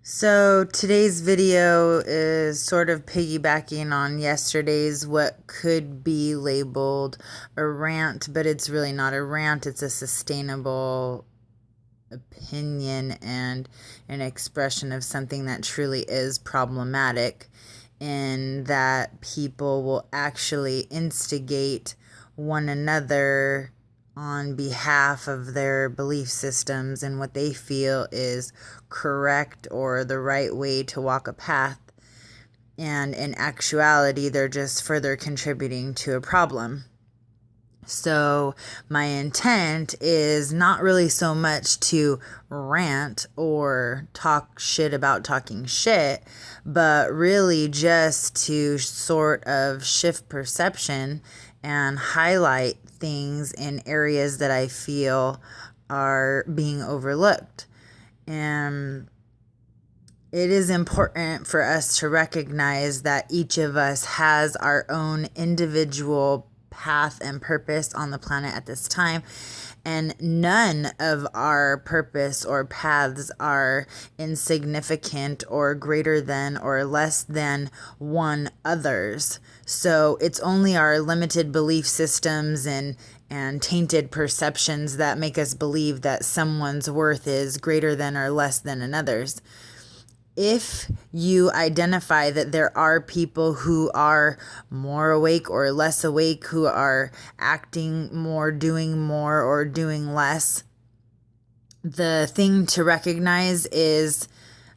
So today's video is sort of piggybacking on yesterday's what could be labeled a rant, but it's really not a rant. It's a sustainable opinion and an expression of something that truly is problematic, in that people will actually instigate one another on behalf of their belief systems and what they feel is correct or the right way to walk a path. And in actuality, they're just further contributing to a problem. So my intent is not really so much to rant or talk shit about talking shit, but really just to sort of shift perception and highlight things in areas that I feel are being overlooked. And it is important for us to recognize that each of us has our own individual path and purpose on the planet at this time, and none of our purpose or paths are insignificant or greater than or less than one other's. So it's only our limited belief systems and tainted perceptions that make us believe that someone's worth is greater than or less than another's. If you identify that there are people who are more awake or less awake, who are acting more, doing more, or doing less, the thing to recognize is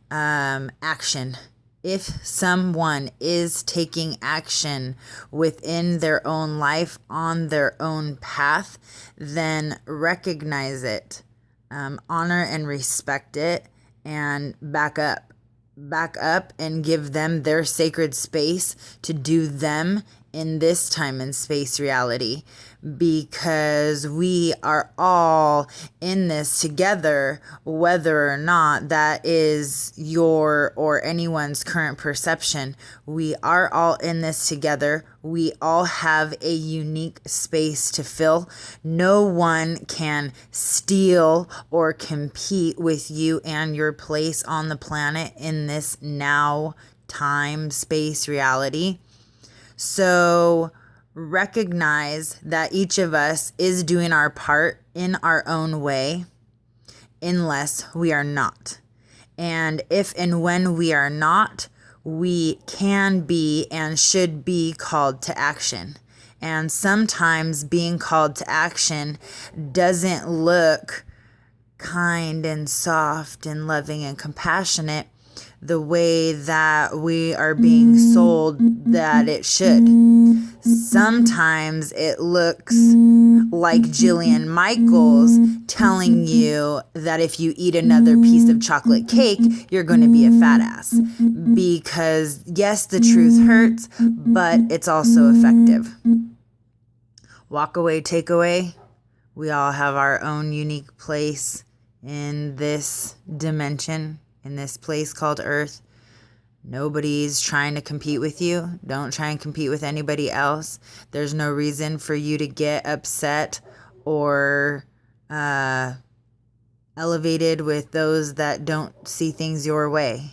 action. If someone is taking action within their own life, on their own path, then recognize it, honor and respect it, and back up and give them their sacred space to do them in this time and space reality, because we are all in this together, whether or not that is your or anyone's current perception. We are all in this together. We all have a unique space to fill. No one can steal or compete with you and your place on the planet in this now time space reality. So recognize that each of us is doing our part in our own way, unless we are not. And if and when we are not, we can be and should be called to action. And sometimes being called to action doesn't look kind and soft and loving and compassionate the way that we are being sold that it should. Sometimes it looks like Jillian Michaels telling you that if you eat another piece of chocolate cake, you're going to be a fat ass. Because yes, the truth hurts, but it's also effective. Walk away, take away. We all have our own unique place in this dimension, in this place called Earth. Nobody's trying to compete with you. Don't try and compete with anybody else. There's no reason for you to get upset or elevated with those that don't see things your way.